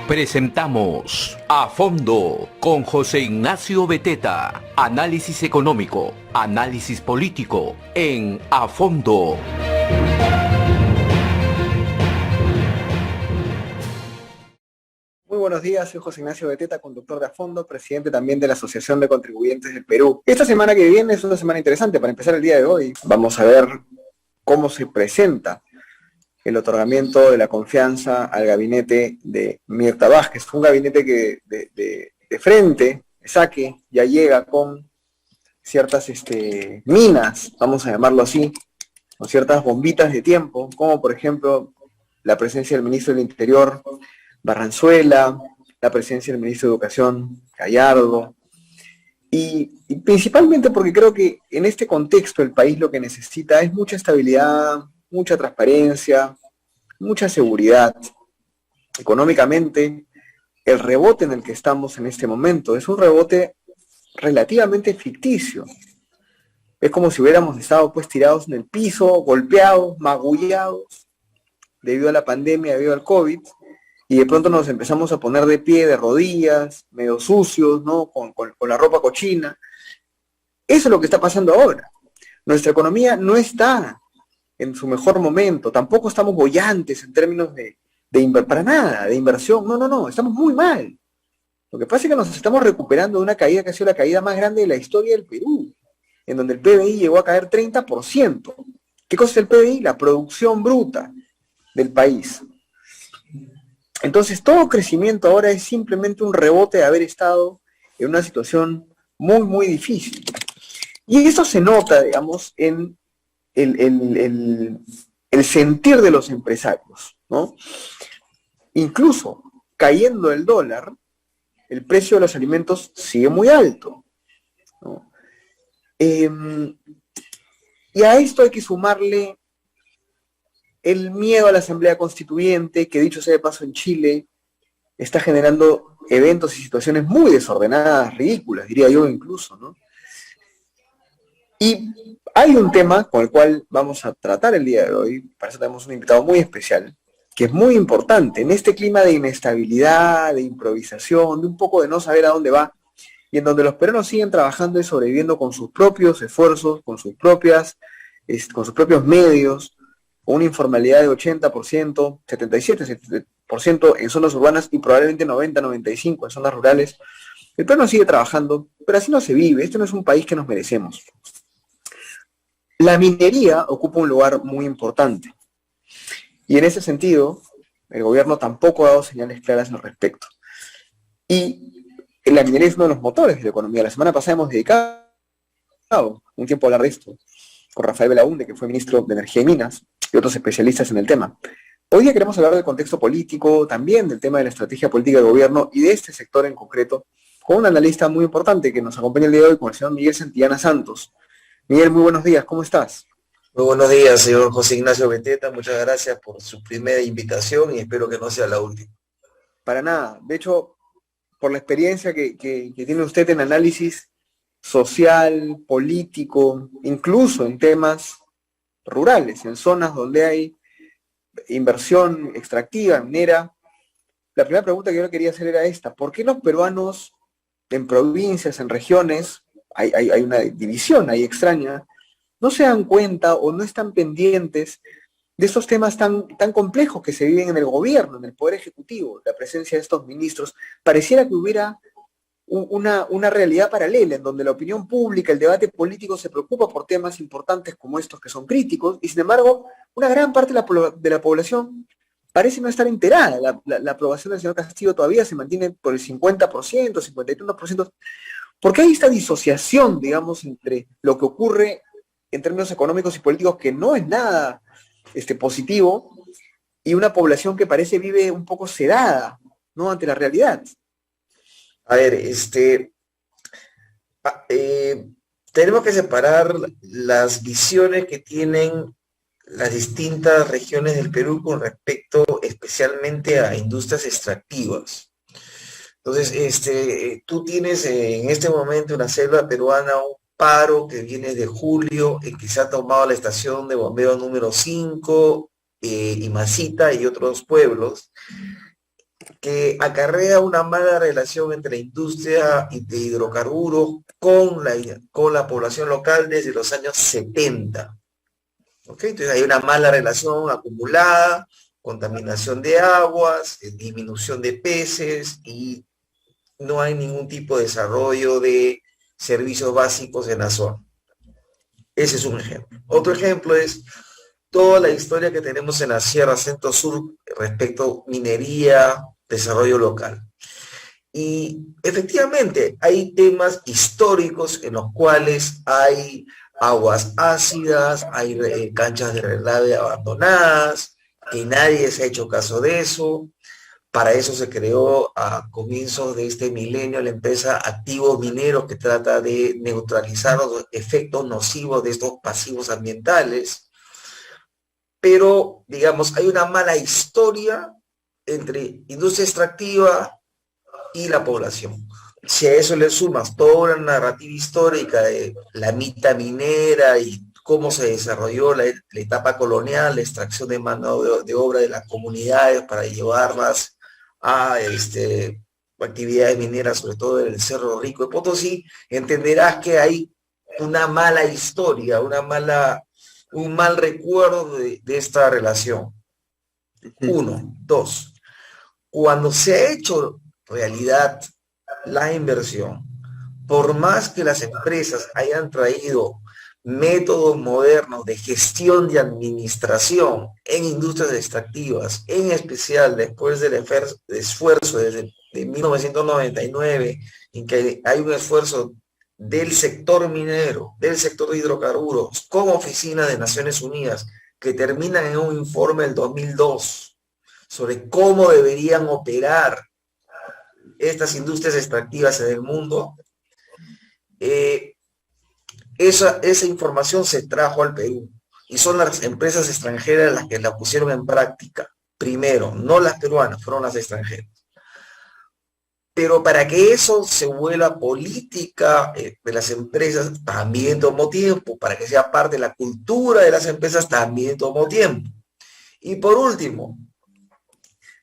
Presentamos A Fondo con José Ignacio Beteta. Análisis económico, análisis político en A Fondo. Muy buenos días, soy José Ignacio Beteta, conductor de A Fondo, presidente también de la Asociación de Contribuyentes del Perú. Esta semana que viene es una semana interesante. Para empezar el día de hoy, vamos a ver cómo se presenta el otorgamiento de la confianza al gabinete de Mirta Vázquez. Un gabinete que de frente, de saque, ya llega con ciertas minas, vamos a llamarlo así, con ciertas bombitas de tiempo, como por ejemplo la presencia del ministro del Interior, Barranzuela, la presencia del ministro de Educación, Gallardo, y principalmente porque creo que en este contexto el país lo que necesita es mucha estabilidad, mucha transparencia, mucha seguridad. Económicamente, el rebote en el que estamos en este momento es un rebote relativamente ficticio. Es como si hubiéramos estado pues tirados en el piso, golpeados, magullados, debido a la pandemia, debido al COVID, y de pronto nos empezamos a poner de pie, de rodillas, medio sucios, ¿no? Con la ropa cochina. Eso es lo que está pasando ahora. Nuestra economía no está en su mejor momento, tampoco estamos bollantes en términos para nada, de inversión, no, estamos muy mal. Lo que pasa es que nos estamos recuperando de una caída que ha sido la caída más grande de la historia del Perú, en donde el PBI llegó a caer 30%. ¿Qué cosa es el PBI? La producción bruta del país. Entonces, todo crecimiento ahora es simplemente un rebote de haber estado en una situación muy, muy difícil. Y eso se nota, digamos, en el sentir de los empresarios, ¿no? Incluso cayendo el dólar, el precio de los alimentos sigue muy alto, ¿no? Y a esto hay que sumarle el miedo a la Asamblea Constituyente, que dicho sea de paso en Chile, está generando eventos y situaciones muy desordenadas, ridículas, diría yo incluso, ¿no? Y hay un tema con el cual vamos a tratar el día de hoy, para eso tenemos un invitado muy especial, que es muy importante, en este clima de inestabilidad, de improvisación, de un poco de no saber a dónde va, y en donde los peruanos siguen trabajando y sobreviviendo con sus propios esfuerzos, con sus propios medios, con una informalidad de 80%, 77% en zonas urbanas y probablemente 90-95% en zonas rurales. El peruano sigue trabajando, pero así no se vive. Este no es un país que nos merecemos. La minería ocupa un lugar muy importante. Y en ese sentido, el gobierno tampoco ha dado señales claras al respecto. Y la minería es uno de los motores de la economía. La semana pasada hemos dedicado un tiempo a hablar de esto con Rafael Belaúnde, que fue ministro de Energía y Minas, y otros especialistas en el tema. Hoy día queremos hablar del contexto político, también del tema de la estrategia política del gobierno y de este sector en concreto, con un analista muy importante que nos acompaña el día de hoy, con el señor Miguel Santillana Santos. Miguel, muy buenos días, ¿cómo estás? Muy buenos días, señor José Ignacio Beteta. Muchas gracias por su primera invitación y espero que no sea la última. Para nada. De hecho, por la experiencia que tiene usted en análisis social, político, incluso en temas rurales, en zonas donde hay inversión extractiva, minera, la primera pregunta que yo le quería hacer era esta: ¿por qué los peruanos en provincias, en regiones, hay una división ahí extraña, no se dan cuenta o no están pendientes de estos temas tan complejos que se viven en el gobierno, en el Poder Ejecutivo, la presencia de estos ministros? Pareciera que hubiera una realidad paralela en donde la opinión pública, el debate político se preocupa por temas importantes como estos que son críticos, y sin embargo una gran parte de la población parece no estar enterada. La aprobación del señor Castillo todavía se mantiene por el 50%, 51%. ¿Por qué hay esta disociación, digamos, entre lo que ocurre en términos económicos y políticos, que no es nada positivo, y una población que parece vive un poco sedada, ¿no?, ante la realidad? A ver, tenemos que separar las visiones que tienen las distintas regiones del Perú con respecto especialmente a industrias extractivas. Entonces, tú tienes en este momento una selva peruana, un paro que viene de julio, en que se ha tomado la estación de bombeo número 5, y Masita y otros pueblos, que acarrea una mala relación entre la industria de hidrocarburos con la población local desde los años 70. ¿Ok? Entonces hay una mala relación acumulada, contaminación de aguas, disminución de peces y no hay ningún tipo de desarrollo de servicios básicos en la zona. Ese es un ejemplo. Otro ejemplo es toda la historia que tenemos en la Sierra Centro Sur respecto a minería, desarrollo local. Y efectivamente hay temas históricos en los cuales hay aguas ácidas, hay canchas de relave abandonadas, que nadie se ha hecho caso de eso. Para eso se creó a comienzos de este milenio la empresa Activos Mineros, que trata de neutralizar los efectos nocivos de estos pasivos ambientales. Pero, digamos, hay una mala historia entre industria extractiva y la población. Si a eso le sumas toda una narrativa histórica de la mita minera y cómo se desarrolló la etapa colonial, la extracción de mano de obra de las comunidades para llevarlas a actividades mineras, sobre todo en el Cerro Rico de Potosí, entenderás que hay una mala historia, un mal recuerdo de esta relación. Uno. Dos, cuando se ha hecho realidad la inversión, por más que las empresas hayan traído métodos modernos de gestión de administración en industrias extractivas, en especial después del esfuerzo desde 1999, en que hay un esfuerzo del sector minero, del sector de hidrocarburos, con oficina de Naciones Unidas, que terminan en un informe del 2002 sobre cómo deberían operar estas industrias extractivas en el mundo, esa información se trajo al Perú y son las empresas extranjeras las que la pusieron en práctica. Primero, no las peruanas, fueron las extranjeras. Pero para que eso se vuelva política de las empresas, también tomó tiempo. Para que sea parte de la cultura de las empresas, también tomó tiempo. Y por último,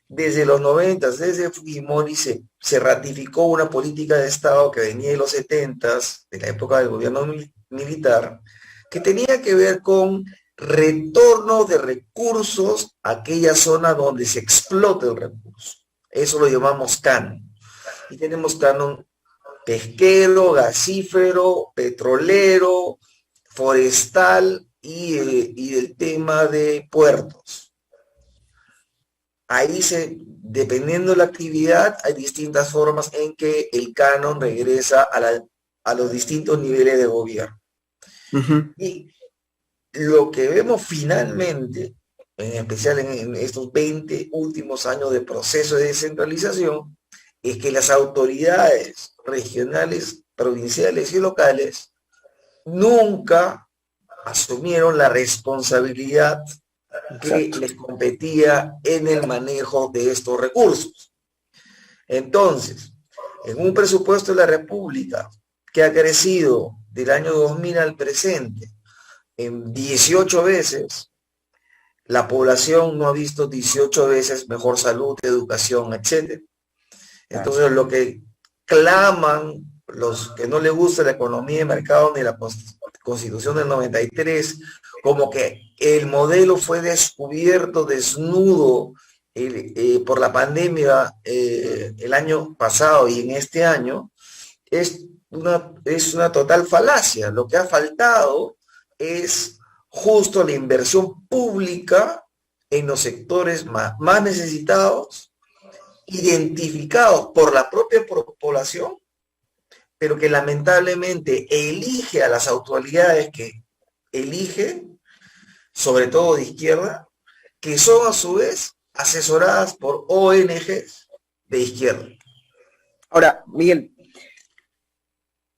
desde los 90, desde Fujimori, se ratificó una política de Estado que venía de los 70, de la época del gobierno militar, que tenía que ver con retorno de recursos a aquella zona donde se explota el recurso. Eso lo llamamos canon. Y tenemos canon pesquero, gasífero, petrolero, forestal y el tema de puertos. Ahí dependiendo de la actividad, hay distintas formas en que el canon regresa a los distintos niveles de gobierno. Y lo que vemos finalmente, en especial en estos 20 últimos años de proceso de descentralización, es que las autoridades regionales, provinciales y locales nunca asumieron la responsabilidad que les competía en el manejo de estos recursos. Entonces, en un presupuesto de la República que ha crecido del año 2000 al presente en 18 veces, la población no ha visto 18 veces mejor salud, educación, etc. Entonces, lo que claman los que no les gusta la economía de mercado ni la Constitución del 93, como que el modelo fue descubierto desnudo por la pandemia el año pasado y en este año, es una total falacia. Lo que ha faltado es justo la inversión pública en los sectores más necesitados, identificados por la propia población, pero que lamentablemente elige a las autoridades que eligen, sobre todo de izquierda, que son a su vez asesoradas por ONGs de izquierda. Ahora, Miguel,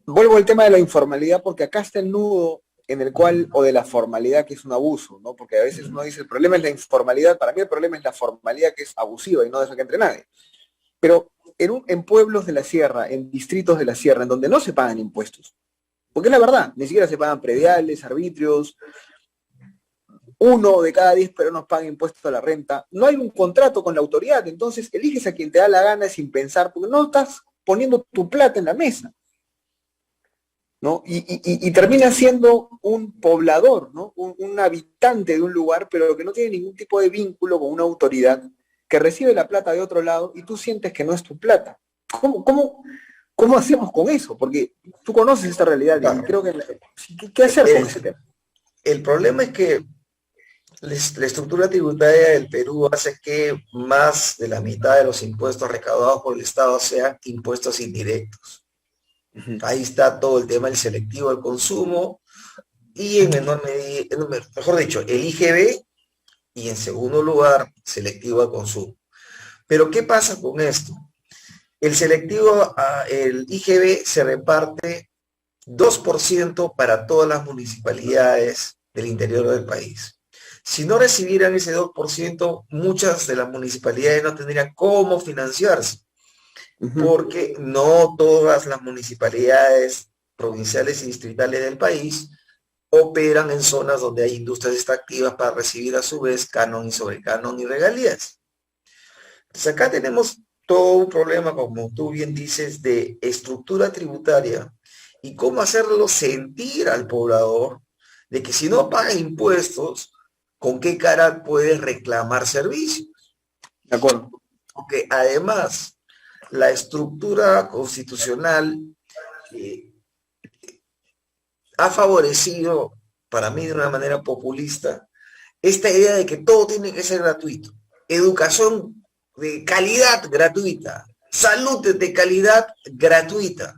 vuelvo al tema de la informalidad porque acá está el nudo en el cual, o de la formalidad, que es un abuso, ¿no? Porque a veces uno dice, el problema es la informalidad, para mí el problema es la formalidad, que es abusiva y no deja que entre nadie. Pero en pueblos de la sierra, en distritos de la sierra, en donde no se pagan impuestos, porque es la verdad, ni siquiera se pagan prediales, arbitrios, 1 de cada 10 peruanos paga impuestos a la renta, no hay un contrato con la autoridad, entonces eliges a quien te da la gana sin pensar, porque no estás poniendo tu plata en la mesa, ¿no? Y termina siendo un poblador, ¿no? Un habitante de un lugar, pero que no tiene ningún tipo de vínculo con una autoridad, que recibe la plata de otro lado y tú sientes que no es tu plata. ¿Cómo hacemos con eso? Porque tú conoces esta realidad y Claro. creo que... ¿Qué hacer con ese tema? El problema es que la estructura tributaria del Perú hace que más de la mitad de los impuestos recaudados por el Estado sean impuestos indirectos. Ahí está todo el tema del selectivo al consumo y en menor medida, mejor dicho, el IGB y en segundo lugar, selectivo al consumo. Pero ¿qué pasa con esto? El selectivo, el IGB se reparte 2% para todas las municipalidades del interior del país. Si no recibieran ese 2%, muchas de las municipalidades no tendrían cómo financiarse, porque no todas las municipalidades provinciales y distritales del país operan en zonas donde hay industrias extractivas para recibir a su vez canon y sobrecanon y regalías. Entonces acá tenemos todo un problema, como tú bien dices, de estructura tributaria y cómo hacerlo sentir al poblador de que si no paga impuestos, ¿con qué cara puede reclamar servicios? De acuerdo. Porque además, la estructura constitucional ha favorecido, para mí de una manera populista, esta idea de que todo tiene que ser gratuito. Educación de calidad gratuita, salud de calidad gratuita.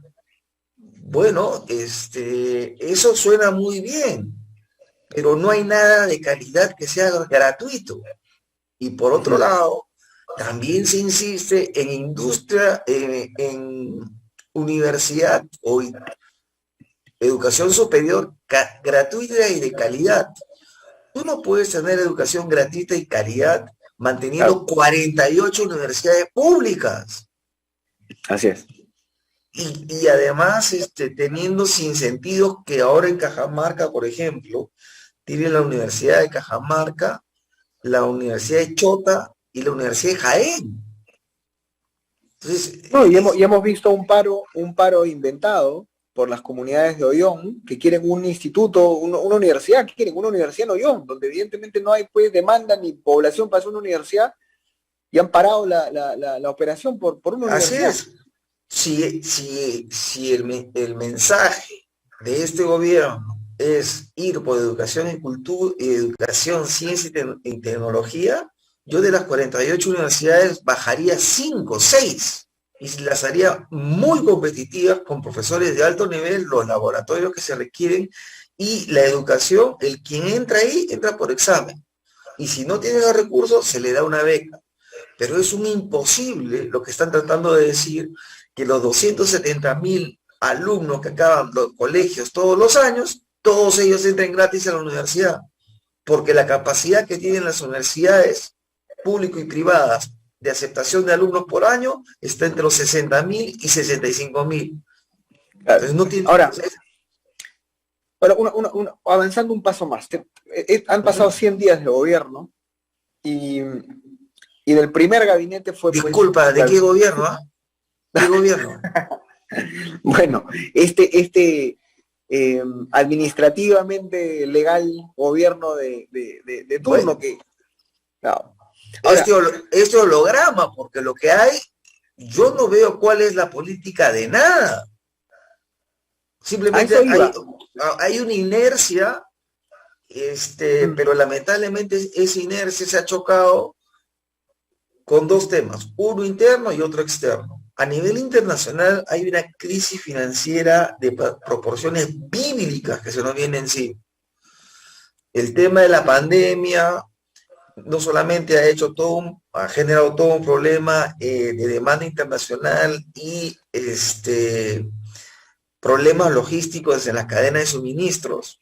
Bueno, eso suena muy bien, pero no hay nada de calidad que sea gratuito. Y por otro lado, también se insiste en industria, en universidad o educación superior gratuita y de calidad. Tú no puedes tener educación gratuita y calidad manteniendo 48 universidades públicas. Así es. Y además teniendo sinsentidos que ahora en Cajamarca, por ejemplo, tiene la Universidad de Cajamarca, la Universidad de Chota y la Universidad de Jaén. Entonces, No, y hemos visto un paro inventado por las comunidades de Ollón, que quieren un instituto, una universidad, que quieren una universidad en Ollón, donde evidentemente no hay pues demanda ni población para hacer una universidad, y han parado la operación por una así universidad. es. Si el mensaje de este gobierno es ir por educación y cultura, educación, ciencia y tecnología, yo de las 48 universidades bajaría 5, 6 y las haría muy competitivas con profesores de alto nivel, los laboratorios que se requieren y la educación, el quien entra ahí, entra por examen. Y si no tiene los recursos, se le da una beca. Pero es un imposible lo que están tratando de decir, que los 270.000 alumnos que acaban los colegios todos los años, todos ellos entren gratis a la universidad, porque la capacidad que tienen las universidades públicas y privadas de aceptación de alumnos por año está entre los 60.000 y 65.000. Claro. Entonces no tiene... Ahora, avanzando un paso más, han pasado 100 días de gobierno y del primer gabinete fue... Disculpa, ¿de qué gobierno? ¿Ah? ¿Qué gobierno? Bueno, administrativamente legal gobierno de turno, Bueno, que... No. Ahora, este holograma, porque lo que hay, yo no veo cuál es la política de nada. Simplemente hay una inercia, pero lamentablemente esa inercia se ha chocado con dos temas, uno interno y otro externo. A nivel internacional hay una crisis financiera de proporciones bíblicas que se nos viene encima. El tema de la pandemia no solamente ha generado todo un problema de demanda internacional y problemas logísticos en las cadenas de suministros.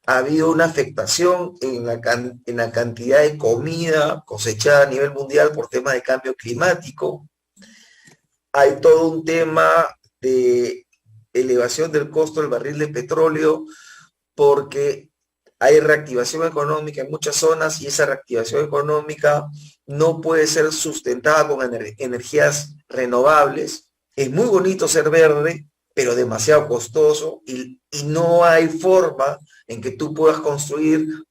Ha habido una afectación en la cantidad de comida cosechada a nivel mundial por temas de cambio climático. Hay todo un tema de elevación del costo del barril de petróleo porque hay reactivación económica en muchas zonas y esa reactivación económica no puede ser sustentada con energías renovables. Es muy bonito ser verde, pero demasiado costoso y no hay forma en que tú puedas construir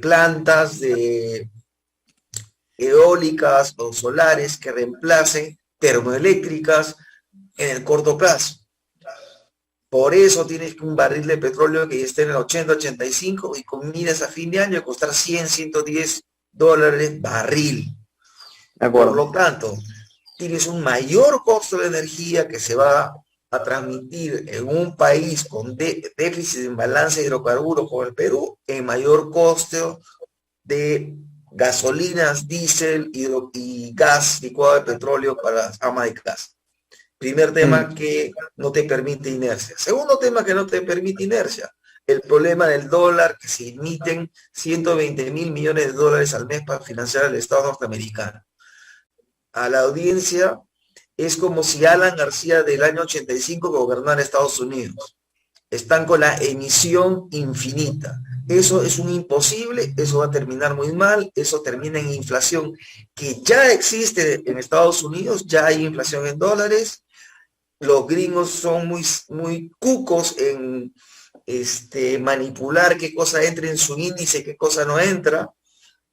plantas de eólicas o solares que reemplacen termoeléctricas en el corto plazo. Por eso tienes que un barril de petróleo que esté en el 80, 85 y con miras a fin de año a costar 100, 110 dólares barril. Por lo tanto, tienes un mayor costo de energía que se va a transmitir en un país con déficit en balance de hidrocarburos como el Perú, en mayor costo de gasolinas, diésel y gas licuado de petróleo para las amas de casa. Primer tema que no te permite inercia. Segundo tema que no te permite inercia, el problema del dólar, que se emiten 120 mil millones de dólares al mes para financiar al Estado norteamericano. A la audiencia es como si Alan García del año 85 gobernara Estados Unidos. Están con la emisión infinita. Eso es un imposible, eso va a terminar muy mal, eso termina en inflación que ya existe en Estados Unidos, ya hay inflación en dólares. Los gringos son muy cucos en manipular qué cosa entra en su índice, qué cosa no entra.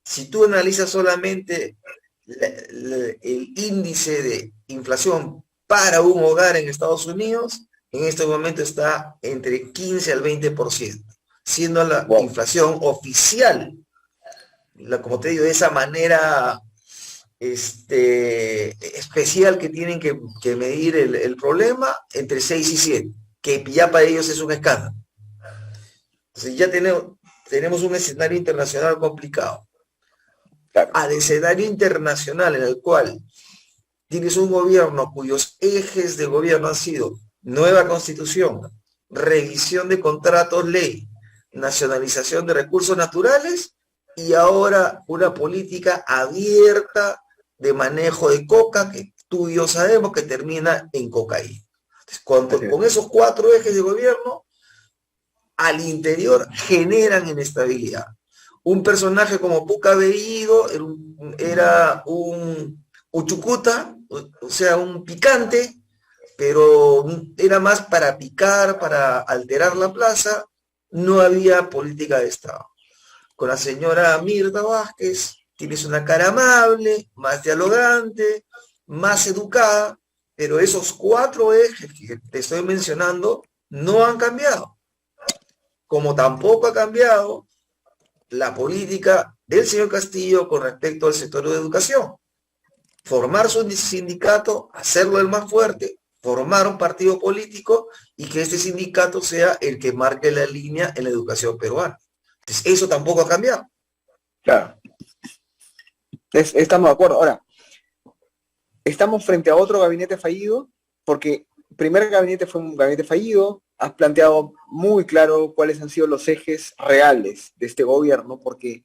Si tú analizas solamente el índice de inflación para un hogar en Estados Unidos, en este momento está entre 15 al 20%, siendo la inflación oficial, como te digo, de esa manera especial que tienen que medir el problema, entre 6 y 7, que ya para ellos es un escándalo. Entonces ya tenemos un escenario internacional complicado. Claro. Al escenario internacional en el cual tienes un gobierno cuyos ejes de gobierno han sido nueva constitución, revisión de contratos ley, nacionalización de recursos naturales y ahora una política abierta de manejo de coca que tú y yo sabemos que termina en cocaína. Entonces, con esos 4 ejes de gobierno, al interior generan inestabilidad. Un personaje como Puca Bellido era un uchucuta, o sea, un picante, pero era más para picar, para alterar la plaza, no había política de Estado. Con la señora Mirta Vázquez tienes una cara amable, más dialogante, más educada, pero esos 4 ejes que te estoy mencionando no han cambiado. Como tampoco ha cambiado la política del señor Castillo con respecto al sector de educación. Formar su sindicato, hacerlo el más fuerte, formar un partido político y que este sindicato sea el que marque la línea en la educación peruana. Entonces, eso tampoco ha cambiado. Claro. Estamos de acuerdo. Ahora, estamos frente a otro gabinete fallido, porque el primer gabinete fue un gabinete fallido. Has planteado muy claro cuáles han sido los ejes reales de este gobierno, porque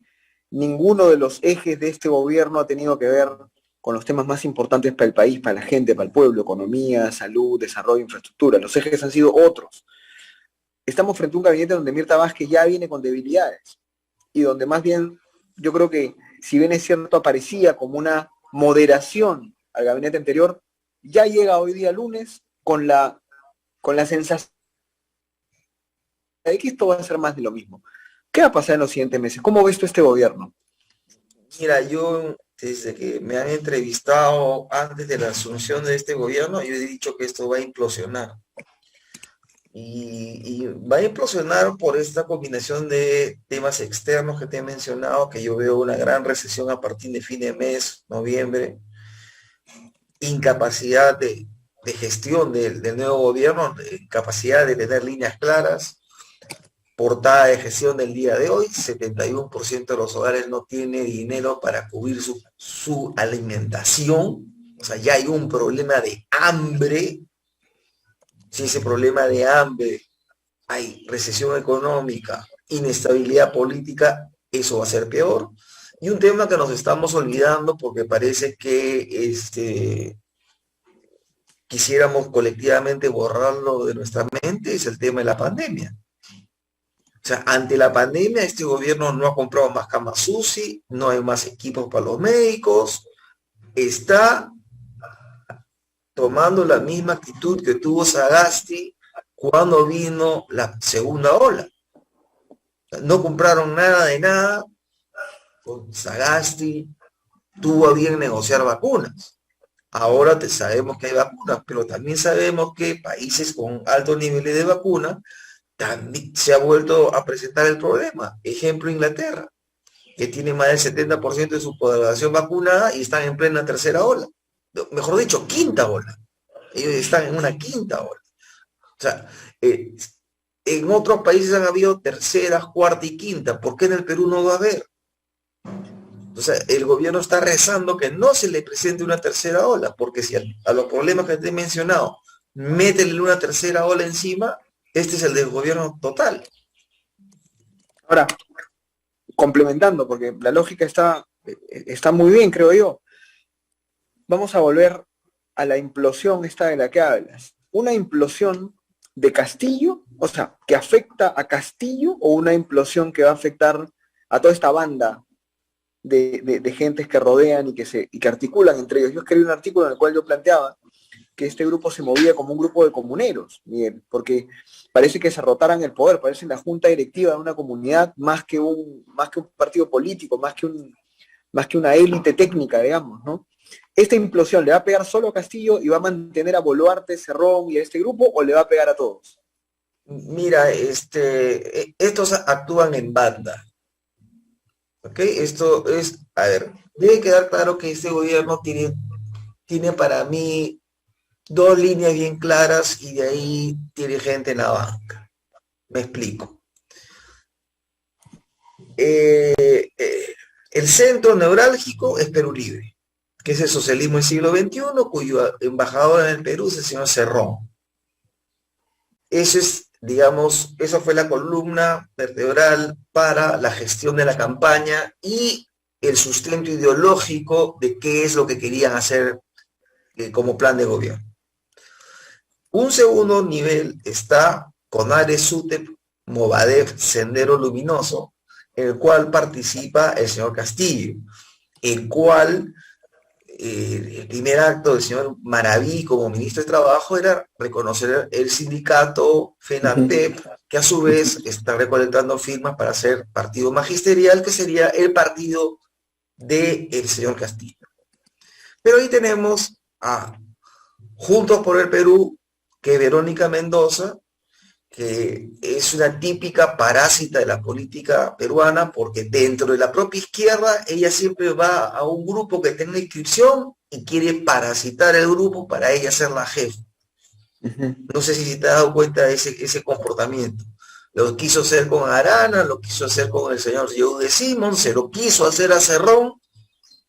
ninguno de los ejes de este gobierno ha tenido que ver con los temas más importantes para el país, para la gente, para el pueblo: economía, salud, desarrollo, infraestructura. Los ejes han sido otros. Estamos frente a un gabinete donde Mirta Vázquez ya viene con debilidades y donde más bien yo creo que, si bien es cierto, aparecía como una moderación al gabinete anterior, ya llega hoy día lunes con la sensación de que esto va a ser más de lo mismo. ¿Qué va a pasar en los siguientes meses? ¿Cómo ves tú este gobierno? Mira, yo desde que me han entrevistado antes de la asunción de este gobierno, yo he dicho que esto va a implosionar. Y va a implosionar por esta combinación de temas externos que te he mencionado, que yo veo una gran recesión a partir de fin de mes, noviembre, incapacidad de gestión del nuevo gobierno, incapacidad de tener líneas claras, portada de gestión del día de hoy: 71% de los hogares no tiene dinero para cubrir su alimentación. O sea, ya hay un problema de hambre. Si ese problema de hambre, hay recesión económica, inestabilidad política, eso va a ser peor. Y un tema que nos estamos olvidando porque parece que quisiéramos colectivamente borrarlo de nuestra mente, es el tema de la pandemia. O sea, ante la pandemia, este gobierno no ha comprado más camas UCI, no hay más equipos para los médicos, está tomando la misma actitud que tuvo Sagasti cuando vino la segunda ola. No compraron nada de nada, con Sagasti tuvo a bien negociar vacunas. Ahora sabemos que hay vacunas, pero también sabemos que países con altos niveles de vacuna también se ha vuelto a presentar el problema. Ejemplo, Inglaterra, que tiene más del 70% de su población vacunada y están en plena tercera ola. Mejor dicho, quinta ola. Ellos están en una quinta ola. O sea, en otros países han habido tercera, cuarta y quinta. ¿Por qué en el Perú no va a haber? O sea, el gobierno está rezando que no se le presente una tercera ola, porque si a los problemas que te he mencionado, métele una tercera ola encima, este es el del gobierno total. Ahora, complementando, porque la lógica está muy bien, creo yo. Vamos a volver a la implosión esta de la que hablas. Una implosión de Castillo, o sea, que afecta a Castillo, o una implosión que va a afectar a toda esta banda de gentes que rodean y que articulan entre ellos. Yo escribí un artículo en el cual yo planteaba que este grupo se movía como un grupo de comuneros, Miguel, porque parece que se rotaran el poder, parece la junta directiva de una comunidad más que un partido político, más que una élite técnica, digamos, ¿no? ¿Esta implosión le va a pegar solo a Castillo y va a mantener a Boluarte, Cerrón y a este grupo, o le va a pegar a todos? Mira, estos actúan en banda. ¿Ok? Esto es, a ver, debe quedar claro que este gobierno tiene para mí dos líneas bien claras y de ahí tiene gente en la banca. Me explico. El centro neurálgico es Perú Libre, que es el socialismo del siglo XXI, cuyo embajador en el Perú es el señor Cerrón. Eso es, digamos, esa fue la columna vertebral para la gestión de la campaña y el sustento ideológico de qué es lo que querían hacer como plan de gobierno. Un segundo nivel está Conares, SUTEP, Movadef, Sendero Luminoso, en el cual participa el señor Castillo, el cual el primer acto del señor Maraví como ministro de Trabajo era reconocer el sindicato FENATEP, que a su vez está recolectando firmas para hacer partido magisterial, que sería el partido del señor Castillo. Pero ahí tenemos a Juntos por el Perú, que Verónica Mendoza, que es una típica parásita de la política peruana, porque dentro de la propia izquierda ella siempre va a un grupo que tenga inscripción y quiere parasitar el grupo para ella ser la jefa. No sé si te has dado cuenta de ese comportamiento. Lo quiso hacer con Arana, lo quiso hacer con el señor Yehude Simón, se lo quiso hacer a Cerrón,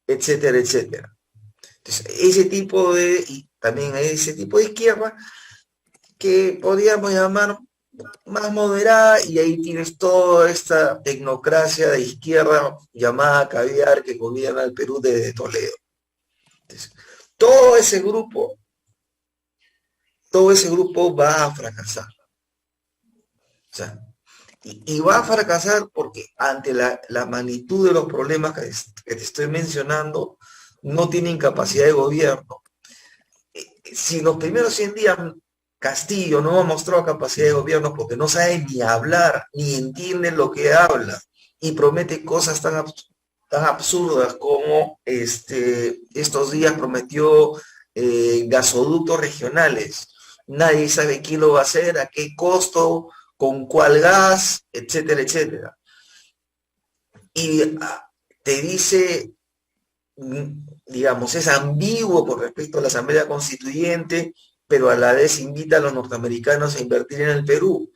etcétera, etcétera. Entonces, y también hay ese tipo de izquierda que podríamos llamar más moderada, y ahí tienes toda esta tecnocracia de izquierda llamada caviar que gobierna el Perú desde Toledo. Entonces, todo ese grupo va a fracasar. O sea, y va a fracasar porque ante la magnitud de los problemas que te estoy mencionando, no tienen capacidad de gobierno. Si los primeros 100 días Castillo no ha mostrado capacidad de gobierno porque no sabe ni hablar, ni entiende lo que habla, y promete cosas tan absurdas como estos días prometió gasoductos regionales. Nadie sabe quién lo va a hacer, a qué costo, con cuál gas, etcétera, etcétera. Y te dice, digamos, es ambiguo con respecto a la Asamblea Constituyente, pero a la vez invita a los norteamericanos a invertir en el Perú.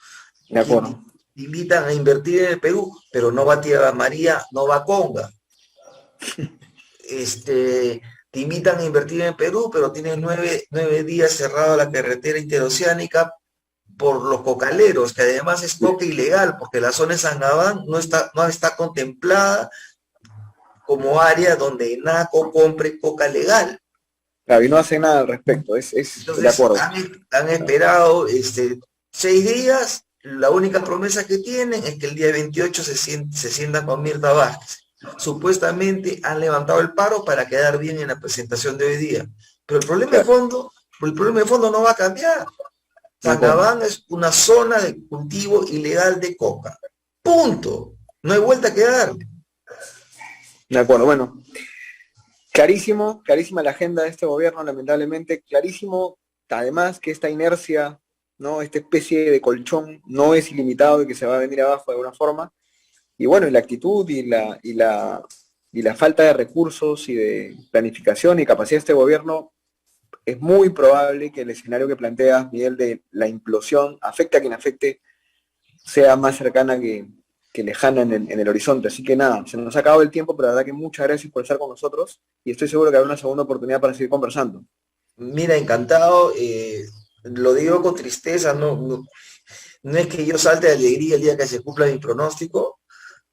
De acuerdo. Invitan a invertir en el Perú, pero no va a Tierra María, no va a Conga. Te invitan a invertir en el Perú, pero tienen 9 días cerrada la carretera interoceánica por los cocaleros, que además es coca ilegal, porque la zona de San Gabán no está contemplada como área donde NACO compre coca legal. Claro, y no hace nada al respecto, Entonces, de acuerdo. han esperado 6 días La única promesa que tienen es que el día 28 se sientan con Mirta Vázquez. Supuestamente han levantado el paro para quedar bien en la presentación de hoy día. Pero el problema de fondo no va a cambiar. Sacabán es una zona de cultivo ilegal de coca. Punto. No hay vuelta que dar. De acuerdo, bueno. Clarísima la agenda de este gobierno, lamentablemente. Clarísimo, además, que esta inercia, ¿no? Esta especie de colchón no es ilimitado y que se va a venir abajo de alguna forma. Y bueno, y la actitud y la falta de recursos y de planificación y capacidad de este gobierno, es muy probable que el escenario que planteas, Miguel, de la implosión, afecte a quien afecte, sea más cercana que lejana en el horizonte. Así que nada, se nos ha acabado el tiempo, pero la verdad que muchas gracias por estar con nosotros y estoy seguro que habrá una segunda oportunidad para seguir conversando. Mira, encantado. Lo digo con tristeza, no es que yo salte de alegría el día que se cumpla mi pronóstico.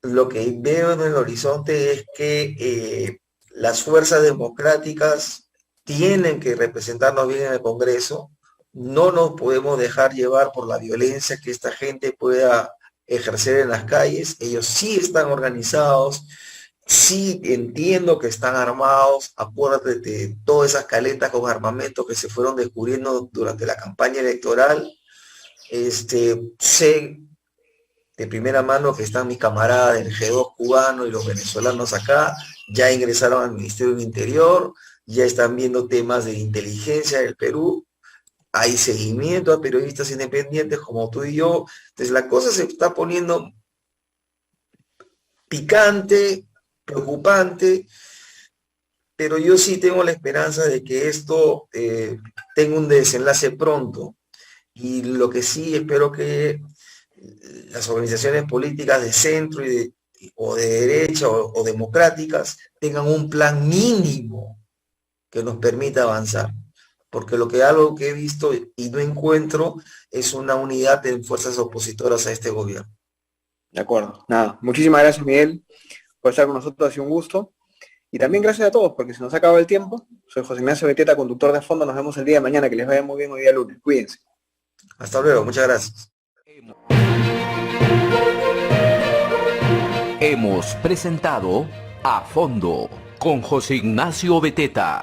Lo que veo en el horizonte es que las fuerzas democráticas tienen que representarnos bien en el Congreso. No nos podemos dejar llevar por la violencia que esta gente pueda ejercer en las calles. Ellos sí están organizados, sí entiendo que están armados. Acuérdate de todas esas caletas con armamento que se fueron descubriendo durante la campaña electoral. Sé de primera mano que están mis camaradas del G2 cubano y los venezolanos acá, ya ingresaron al Ministerio del Interior, ya están viendo temas de inteligencia del Perú, hay seguimiento a periodistas independientes como tú y yo. Entonces la cosa se está poniendo picante, preocupante, pero yo sí tengo la esperanza de que esto tenga un desenlace pronto. Y lo que sí espero que las organizaciones políticas de centro o de derecha o democráticas tengan un plan mínimo que nos permita avanzar. Porque algo que he visto y no encuentro es una unidad de fuerzas opositoras a este gobierno. De acuerdo. Nada, muchísimas gracias, Miguel, por estar con nosotros, ha sido un gusto. Y también gracias a todos, porque se nos ha acabado el tiempo. Soy José Ignacio Beteta, conductor de Fondo. Nos vemos el día de mañana. Que les vaya muy bien hoy día lunes. Cuídense. Hasta luego, muchas gracias. Hemos presentado A Fondo con José Ignacio Beteta.